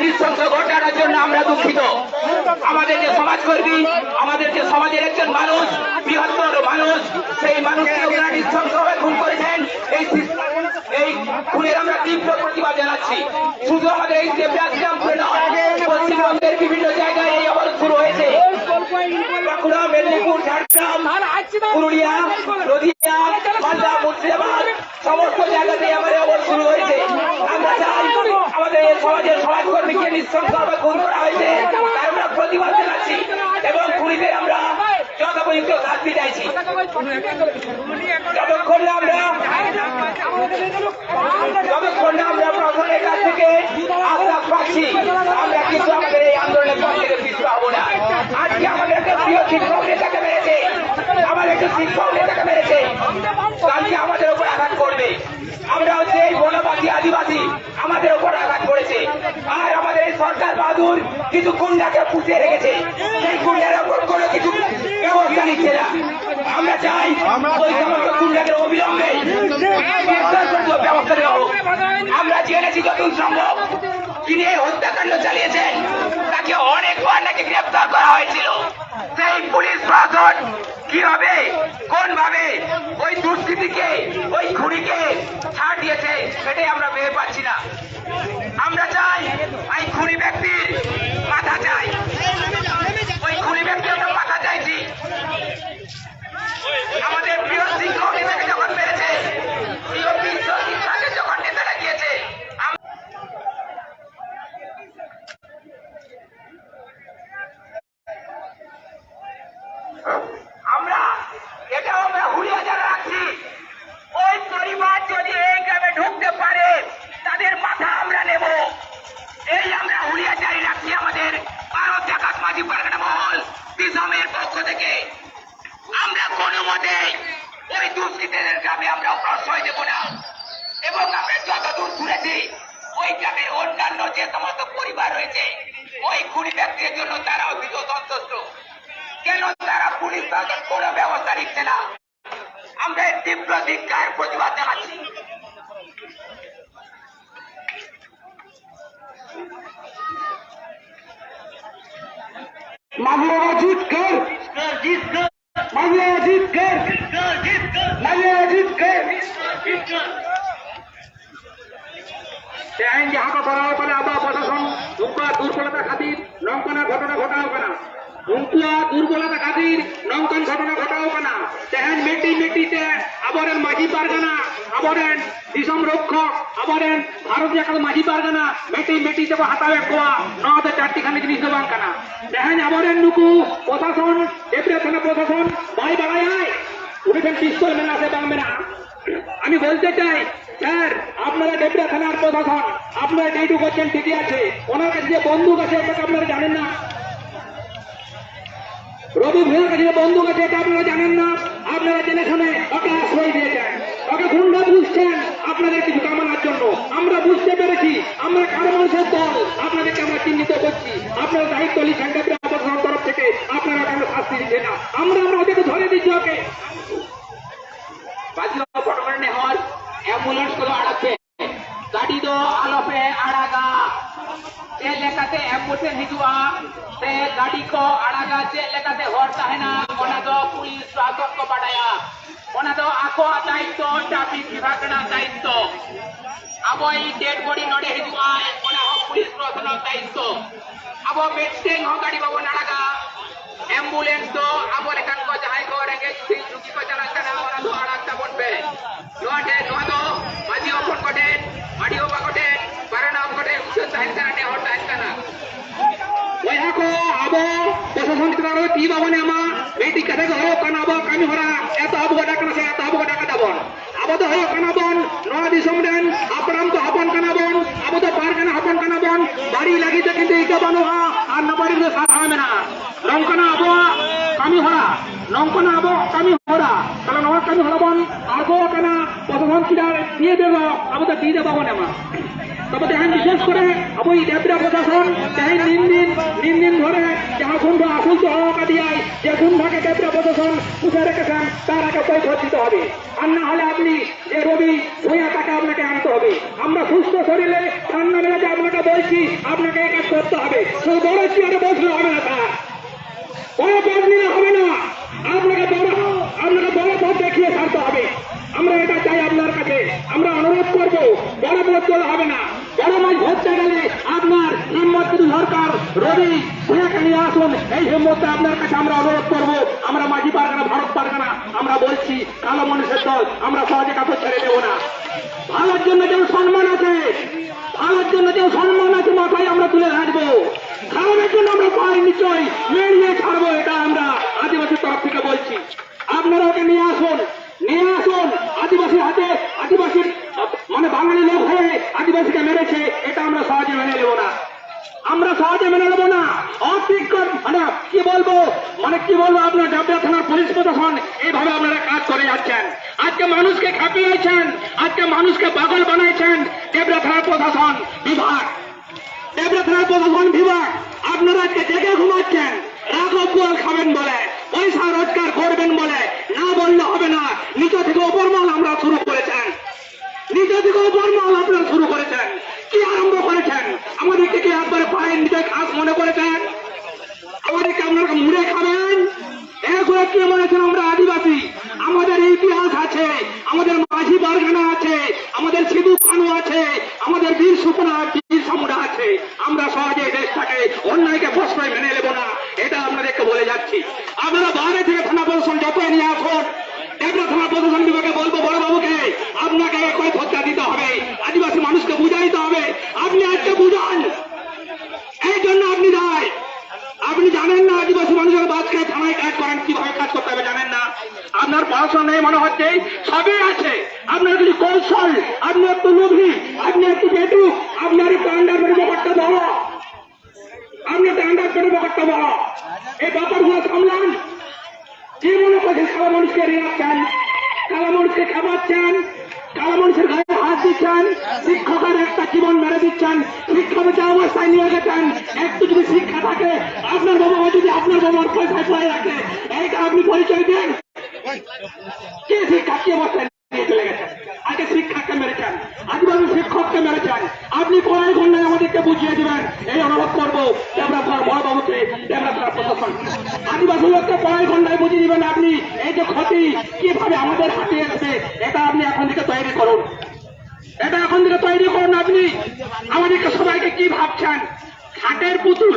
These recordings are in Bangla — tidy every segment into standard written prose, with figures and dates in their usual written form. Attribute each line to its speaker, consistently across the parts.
Speaker 1: নৃশংস ঘটানোর জন্য আমরা দুঃখিত। আমাদের যে সমাজকর্মী, আমাদের যে সমাজের একজন মানুষ, বৃহত্তর মানুষ, সেই মানুষকে ওনারা নৃশংসভাবে খুন করেছেন। এই খুনের আমরা তীব্র প্রতিবাদ জানাচ্ছি। শুধু আমাদের এই দেবরাজ গ্রামপুরে নয়, পশ্চিমবঙ্গের বিভিন্ন জায়গায় এই অবরোধ শুরু হয়েছে। বাঁকুড়া, মেদিনীপুর, ঝাড়গ্রাম, পুরুলিয়া, নদিয়া, মালদা, মুর্শিদাবাদ সমস্ত জায়গাতেই আমাদের অবরোধ শুরু হয়েছে। আমরা চাই আমাদের এই সমাজের সমাজকর্মীকে নৃশংসভাবে খুন করা হয়েছে, তার আমরা প্রতিবাদ জানাচ্ছি এবং খুনিদের আমরা যথোপযুক্ত শাস্তি চাইছি। যতক্ষণ না আমরা প্রশাসনের কাছ থেকে আশ্বাস পাচ্ছি, আমরা কিন্তু আমাদের এই আন্দোলনের পর থেকে পিছু হবো না। আজকে আমাদের একটা প্রিয় শিক্ষক নেতাকে মেরেছে, আমাদের একটা শিক্ষক নেতাকে মেরেছে, কালকে আমাদের উপর আঘাত করবে। আমরা হচ্ছে এই বনবাসী আদিবাসী, আমাদের উপর আঘাত করেছে। আর আমাদের এই সরকার বাহাদুর কিছু গুন্ডাকে পুষিয়ে রেখেছে, সেই গুন্ডার উপর কোনো কিছু ব্যবস্থা নিচ্ছে না। আমরা চাই ওই সমস্ত গুন্ডাকে অবিলম্বে ব্যবস্থা নেওয়া হোক। আমরা জেনেছি যতদূর সম্ভব যিনি এই হত্যাকাণ্ড চালিয়েছেন তাকে অনেকবার নাকি গ্রেপ্তার করা হয়েছিল। সেই পুলিশ প্রশাসন কিভাবে কোন ভাবে ওই দুষ্কৃতীকে ওই খুনিকে ছাড় দিয়েছে সেটাই আমরা ভেবে পাচ্ছি না। আমরা চাই এই খুনি ব্যক্তির মাথা চাই, ওই খুনি ব্যক্তি আমরা মাথা চাইছি। আমাদের প্রিয় শিক্ষক নেতাকে যখন পেরেছে, প্রিয় বিশ্ব শিক্ষাকে যখন নেতারা গিয়েছে, আমরা এটাও আমরা হুলিয়া জানা রাখছি, ওই পরিবার যদি এই গ্রামে ঢুকতে পারে তাদের মাথা আমরা নেব, এই আমরা হুলিয়া জারি রাখছি। আমাদের ভারত জাকাত মাঝি পারগানা মহল দিসমের পক্ষ থেকে আমরা কোনো মতে ওই দুষ্কৃতীদের গ্রামে আমরা প্রশ্রয় দেব না এবং আমরা যতদূর শুনেছি ওই গ্রামের অন্যান্য যে সমস্ত পরিবার রয়েছে ওই খুনি ব্যক্তির জন্য তারাও ভীত সন্তুষ্ট। কেন তারা পুলিশ প্রশাসন কোনো ব্যবস্থা নিচ্ছে না? আমরা এর তীব্র ধিক্কার প্রতিবাদ জানাচ্ছি।
Speaker 2: मांगेगा जीत कर, मांगेगा जीत कर, मांगेगा जीत कर। ᱛᱮᱦᱮᱧ ᱡᱟᱦᱟᱸ ᱠᱚ ᱠᱚᱨᱟᱣ ᱠᱟᱱᱟ ᱟᱵᱚᱣᱟᱜ ᱯᱨᱚশাᱥন ᱩᱱᱠᱩᱣᱟᱜ ᱫᱩᱨᱵᱚᱞᱚᱛᱟ ᱠᱷᱟᱹᱛᱤᱨ ᱱᱚᱝᱠᱟᱱᱟᱜ ᱜᱷᱚᱴᱚᱱᱟ ᱜᱷᱚᱴᱟᱣ ᱠᱟᱱᱟ, ᱩᱱᱠᱩᱣᱟᱜ ᱫᱩᱨᱵᱚᱞᱚᱛᱟ ᱠᱷᱟᱹᱛᱤᱨ ᱱᱚᱝᱠᱟᱱ ᱜᱷᱚᱴᱚᱱᱟ ᱜᱷᱚᱴᱟᱣ ᱠᱟᱱᱟ। ᱛᱮᱦᱮᱧ ᱢᱤᱫᱴᱤᱡ ᱢᱤᱫᱴᱤᱡ ᱛᱮ ᱟᱵᱚᱨᱮᱱ ᱢᱟᱹᱡᱷᱤ ᱯᱟᱨᱜᱟᱱᱟ, ᱟᱵᱚᱨᱮᱱ ᱫᱤᱥᱚᱢ ᱨᱚক্ষᱚᱠ, ᱟᱵᱚᱨᱮᱱ ᱵᱷᱟᱨᱚᱛ ᱡᱟᱠᱟᱛ ᱢᱟᱹᱡᱷᱤ ᱯᱟᱨᱜᱟᱱᱟ ᱢᱤᱫᱴᱤᱡ ᱢᱤᱫᱴᱤᱡ ᱛᱮᱠᱚ ᱦᱟᱛᱟᱣᱮᱫ ᱠᱚᱣᱟ। ᱱᱚᱣᱟ ᱫᱚ ᱪᱟᱨᱴᱤ ᱠᱷᱟᱱ জিনিস ᱫᱚ ᱵᱟᱝ ᱠᱟᱱᱟ। ᱛᱮᱦᱮᱧ ᱟᱵᱚᱨᱮᱱ ᱱᱩᱠᱩ প্রশাসন, দেবরা থানা প্রশাসন বাই বাড়ায় উনি ঠেন পিস্তল মেলা আছে বাং মেলা। আমি বলতে চাই স্যার, আপনারা দেবরা থানার প্রশাসন আপনারা যেটু করছেন ঠিকই আছে, ওনার কাছে যে বন্দুক আছে এটা আপনারা জানেন না? রবি ভূঁইয়ার কাছে যে বন্দুক আছে এটা আপনারা জানেন না? আপনারা জেনে শুনে ওকে আশ্রয় দিয়েছেন, ওকে গুন্ডা বুঝছেন আপনাদের কিছু কামানোর জন্য। আমরা বুঝতে পেরেছি, আমরা কারো মানুষের দল, আপনাদেরকে আমরা চিহ্নিত করছি। আপনারা দায়িত্ব লিখেন দেবরা প্রশাসনের তরফ থেকে, আপনারা কেন শাস্তি দিচ্ছে না? আমরা ওদেরকে ধরে দিচ্ছি। ওকে
Speaker 1: पटमने और एम्बुलेंस को अड़पे गाड़ी दो आलोपे अड़ागा चे लेकाते एम्बुलेंस हिजुआ ते गाड़ी को अड़ागा चे लेकाते होता है ना ओना दो पुलिस प्रशासन को बढ़ाया ओना दो आको दायित्व ट्रैफिक विभाग का दायित्व अब ये डेड बॉडी नडे हिजुआ ओना हो पुलिस प्रशासन दायित्व अब बेटिंग हो गाड़ी बाबू अड़ागा एम्बुलेंस तो अब लेकिन को जहां को रहेंगे झुकी को चला चला ओना दो अड़ागता बनबे लोटे लोदो माजी ओपन कोटे माडियो बाकोटे पारना कोटे उसे साइन करने और टाइम करना
Speaker 2: वहाँ को अब प्रशासन की तरफ ती बाबने आमा बेटी कथे को हो कना अब कमी हो रहा है तो अब गड़ा करना से तो अब गड़ा का दबन अब तो हो कना बन नौ दिसम देन अपराम तो अपन कना बन अब तो पार कना अपन कना बन बाड़ी लगी तो किंतु इका बनो हा और नबारी में साथ में ना नौकना अब कमी हो रहा नौकना अब कमी हो रहा kalau नौ कमी हो रहा बन आगो कना प्रशासन की দিয়ে দেব अब तो দিয়ে দেব না মা তবে দেখেন বিশেষ করে अब এই দেবরা প্রশাসন দেখেন দিন দিন ধরে যাহা গুন্ডা আসল তো হওয়া দিয়াই যে গুন্ডাকে দেবরা প্রশাসন পুষে রেখেছেন তার আগে পরিবর্তিত হবে আর না হলে আপনি যে রবি ভূঁইয়া তাকে আপনাকে আনতে হবে। আমরা সুস্থ শরীরে ঠান্ডা মেলাতে আপনাকে বলছি আপনাকে এই কাজ করতে হবে। শুধু বড় চেয়ারে বসলে হবে না স্যার, বড় পদ নিলে হবে না, আপনাকে বড় পদ দেখিয়ে ছাড়তে হবে। আমরা এটা চাই আপনার কাছে, আমরা অনুরোধ করবো বড় পদ তোলা হবে না। বড় মাছ ধরতে গেলে আপনার হিম্মত কিন্তু সরকার রবি ভূঁইয়াকে নিয়ে আসুন, এই হিম্মতটা আপনার কাছে আমরা অনুরোধ করবো। আমরা মাঝি পারগানা ভারত পারগানা আমরা বলছি কালো মানুষের দল আমরা সহজে কাপড় ছেড়ে দেবো না। ভালোর জন্য যেন সম্মান আছে, ভালোর জন্য যেন সম্মান আছে মাথায় আমরা তুলে রাখবো, খারাপের জন্য আমরা পাই নিশ্চয় মেরিয়ে ছাড়বো, এটা আমরা আদিবাসীর তরফ থেকে বলছি। আপনারা ওকে নিয়ে আসুন, নিয়ে আসুন। আদিবাসীর হাতে আদিবাসীর মানে বাঙালি লোক হয়ে আদিবাসীকে মেরেছে, এটা আমরা সহজে মেনে নেবো না, আমরা সহজে মেনে নেবো না। অতিক্রম মানে কি বলবো আপনার ডাবরা থানার পুলিশ প্রশাসন এইভাবে আপনারা কাজ করে যাচ্ছেন। আজকে মানুষকে খাপিয়েছেন, আজকে মানুষকে পাগল বানাইছেন। ডাবরা থানার প্রশাসন বিভাগ, ডাবরা থানার প্রশাসন বিভাগ আপনারা আজকে জেগে ঘুমাচ্ছেন রাঘব বোয়াল খাবেন বলে, পয়সা রোজগার করবেন বলে, না বললে হবে না। নিচে থেকে ওপর মাল আমরা শুরু করেছেন, নিচে থেকে ওপর মাল আপনারা শুরু করেছেন। কি আরম্ভ করেছেন? আমাদেরকে কি একবারে পায়ের নিচে ঘাস মনে করেছেন? আমাদেরকে আপনারা মুড়ে খাবেন? এরপরে কি বলেছেন? আমরা আদিবাসী, আমাদের ইতিহাস আছে, আমাদের মাঝি বারখানা আছে, আমাদের সিধু কানু আছে, আমাদের বীর সুপনা বীর সমুরা আছে। আমরা সহজে দেশটাকে অন্যায়কে প্রশ্রয় মেনে নেব না, এটা আপনাদেরকে বলে যাচ্ছি। আপনারা বাইরে থেকে থানা প্রশাসন যত নিয়ে আসুন, ডাবরা থানা প্রশাসন বিভাগে বলবো বড় বাবুকে আপনাকে কয় ভত্তা দিতে হবে, আদিবাসী মানুষকে বুঝাইতে হবে। আপনি আজকে বুঝান, এই জন্য আপনি দায়। আপনি জানেন না আদিবাসী মানুষের বাচ্চাকে থানায় কাজ করেন, কিভাবে কাজ করতে হবে জানেন না। আপনার পড়াশোনা নেই মনে হচ্ছে, সবই আছে। আপনার কিছু কৌশল, আপনি একটু লোভী, আপনি একটু পেটু, আপনার একটু আন্ডার পেটে ব্যাপারটা বড়, আপনি একটু আন্ডার পেটে ব্যাপারটা বড়। এই ব্যাপারগুলো সামলান। কি মনে করছেন কালা মানুষকে রেখাচ্ছেন, কালা মানুষকে খাওয়াচ্ছেন, কালা মানুষের গায়ে হাত দিচ্ছেন, শিক্ষকের একটা জীবন মেরে দিচ্ছেন, শিক্ষক যে অবস্থায় নিয়ে গেছেন। একটু যদি শিক্ষা থাকে, আপনার বাবা যদি আপনার বাবার পয়সায় পড়ে রাখে, এইটা আপনি পরিচয় দেন। কে শিক্ষা কি অবস্থায় নিয়ে চলে গেছেন? আগে শিক্ষককে মেরেছেন, আদিবাসী শিক্ষককে মেরেছেন। আপনি কড়াই ঘন্টায় আমাদেরকে বুঝিয়ে দেবেন, এই অনুরোধ করবো দেবরা থানার বড় বাবুকে, দেবরা থানার প্রশাসন আদিবাসী লোককে কড়াই ঘন্টায় বুঝিয়ে দিবেন। আপনি এই যে ক্ষতি কিভাবে আমাদের হাতে এসছে, এটা আপনি এখন থেকে তৈরি করুন, এটা এখন থেকে তৈরি করুন। আপনি আমাদেরকে সবাইকে কি ভাবছেন? কাঠের পুতুল,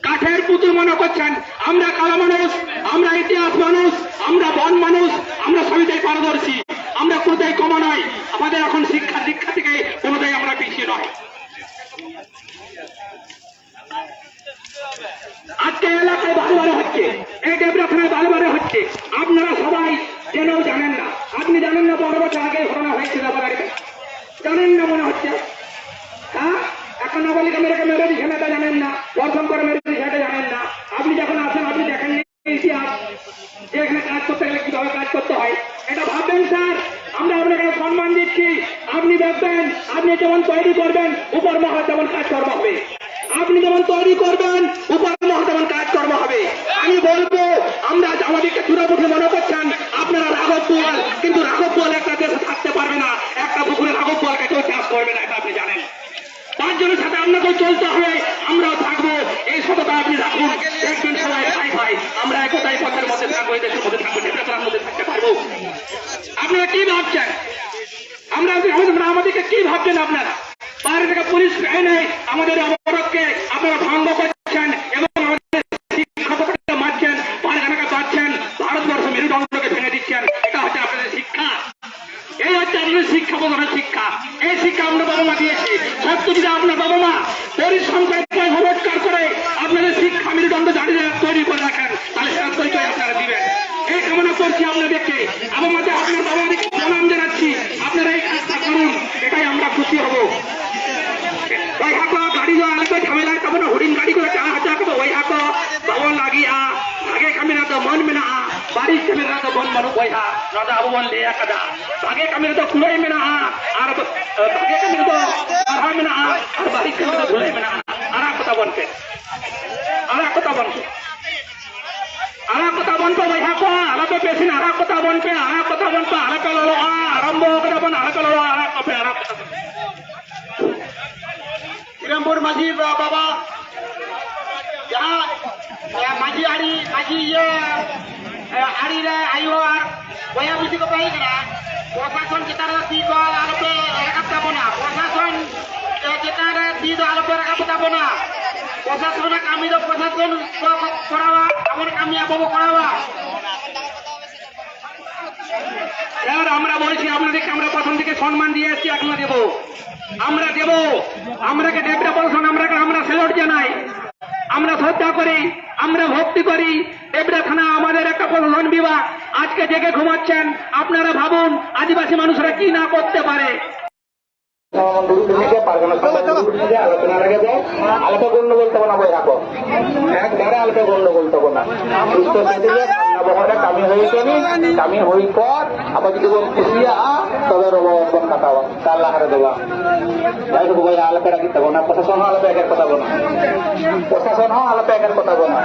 Speaker 2: কাঠের পুতুল মনে করছেন। আমরা কালা মানুষ, আমরা ইতিহাস মানুষ, আমরা বন মানুষ, আমরা সবইটাই পারদর্শী, আমরা কোথায় কমা নয়। আমাদের এখন শিক্ষা দীক্ষা থেকে কোনোটাই আমরা পিছিয়ে নয়। আজকে এলাকায় বারে হচ্ছে, এই ডাবরা থানায় বারে হচ্ছে। আপনারা সবাই জেনেও জানেন না। আপনি জানেন না 12 বছর আগে ঘটনা হয়েছিল বাড়িতে, জানেন না মনে হচ্ছে। হ্যাঁ, এখন নাবালিকা মেরে দিচ্ছেন, এটা জানেন না। দর্শন করে মেরে দিচ্ছে, এটা জানেন না। আপনি যখন আসেন আপনি দেখেন ইতিহাস, যে এখানে কাজ করতে গেলে কিভাবে কাজ করতে হয়, এটা ভাববেন স্যার। আমরা আপনাকে সম্মান দিচ্ছি, আপনি দেখবেন। আপনি যেমন তৈরি করবেন, উপর মহা তেমন কাজ কর্ম হবে। আপনি যেমন তৈরি করবেন, উপর মহা তেমন কাজ কর্ম হবে। আমি বলবো, আমরা আমাদেরকে চূড়ামুখী মনে করছেন আপনারা রাঘব বোয়াল, কিন্তু রাঘব বোয়াল একটা দেশে থাকতে পারবে না, একটা পুকুরে রাঘব বোয়ালকে কেউ চাষ করবে না, এটা আপনি জানেন। তার জন্য সাথে আপনাকেও চলতে হবে, আমরাও থাকবো। এই সততা আপনি রাখুন, দেখবেন সবাই ভাই ভাই আমরা একতাই পথের মধ্যে থাকবো, এই দেশের মধ্যে থাকবো, ডেমোক্রেসির মধ্যে থাকতে পারবো। আপনারা কি ভাবছেন? আমাদেরকে কি ভাবছেন? আপনারা বাইরে থেকে পুলিশ এনে আমাদের অবরোধকে আপনারা ভঙ্গ করছেন এবং আমাদের শিক্ষককে মারছেন, পারগানাকে পাচ্ছেন, ভারতবর্ষ মেরুদণ্ডকে ভেঙে দিচ্ছেন। এটা হচ্ছে আপনাদের শিক্ষা, এই হচ্ছে আপনাদের শিক্ষা প্রধানের শিক্ষা। এই শিক্ষা আপনার বাবা মা দিয়েছে। সত্য যদি আপনার বাবা মা পরিশ্রম করে রোজগার করে আপনাদের শিক্ষা মেরুদণ্ড দাঁড়িয়ে তৈরি করে রাখেন, তাহলে সেটা পরিচয় আপনারা দিবেন। এই কামনা করছি আপনাদেরকে, আমার মধ্যে আপনার বাবা মাদেরকে প্রণাম জানাচ্ছি। আপনারা এই কাজটা করুন, এটাই আমরা খুশি হব। ওই হাঁকো গাড়ি যাওয়া ঝামেলায় তখন হরিণ গাড়ি করে চা হাতে হাঁকো, ওই হাঁকো বাবন লাগিয়া ভাগে কামিনা তো মন মেনা, বাড়ির কামিনা তো মন মানুষ ওই হা নদা আবন লিয়া কাদা, ভাগে কামিনা তো খুঁড়াই মেনা, আর ভাগে কামিনা তো আধা মেনা, আর বাড়ির কামিনা তো ঘুরাই মেনা। আর কথা বলতে, আর কথা বলতে, আর কথা বলতো ওই হাঁকো আলাপে পেছিন, আর কথা বলতে, আর কথা বলতো আলাপে ললো আরম্ভ কথা বন মাঝি বাবা jahang maji ari maji ye ari re ayo ar boya bisi ko pai kana প্রশাসন যেটারে দি তো আলোপে রাখাতে পাবো না প্রশাসন যেটারে দি তো আলোপে রাখাতে পাবো না প্রশাসনের কামি তো প্রশাসন করাবা আমার কামি আবো করাবা এবার আমরা বলছি আপনাদেরকে আমরা প্রথম থেকে সম্মান দিয়ে এসেছি এখনো দেব আমরা দেব আমরাকে দেবটা বলছেন আমরা স্যালুট জানাই আমরা শ্রদ্ধা করি আমরা ভক্তি করি দেবরা থানা আমাদের একটা প্রশাসন বিভাগ আজকে জেগে ঘুমাচ্ছেন আপনারা ভাবুন আদিবাসী মানুষরা কি না করতে পারে
Speaker 1: আলোচনা রেখে দেয় আলোকে গন্ডগোল তখন বই রাখো একবারে আলোকে গন্ডগোল তখন না সুস্থ দিলে কামি হয়েছে কামি হই পর আবার যদি খুশিয়া তবে রবন কাটাবো তার লাহারে দেবা যাই হোক বই আলোকে রাখি তখন না প্রশাসন আলোকে একের কথা বলো প্রশাসন আলোকে একের কথা বলো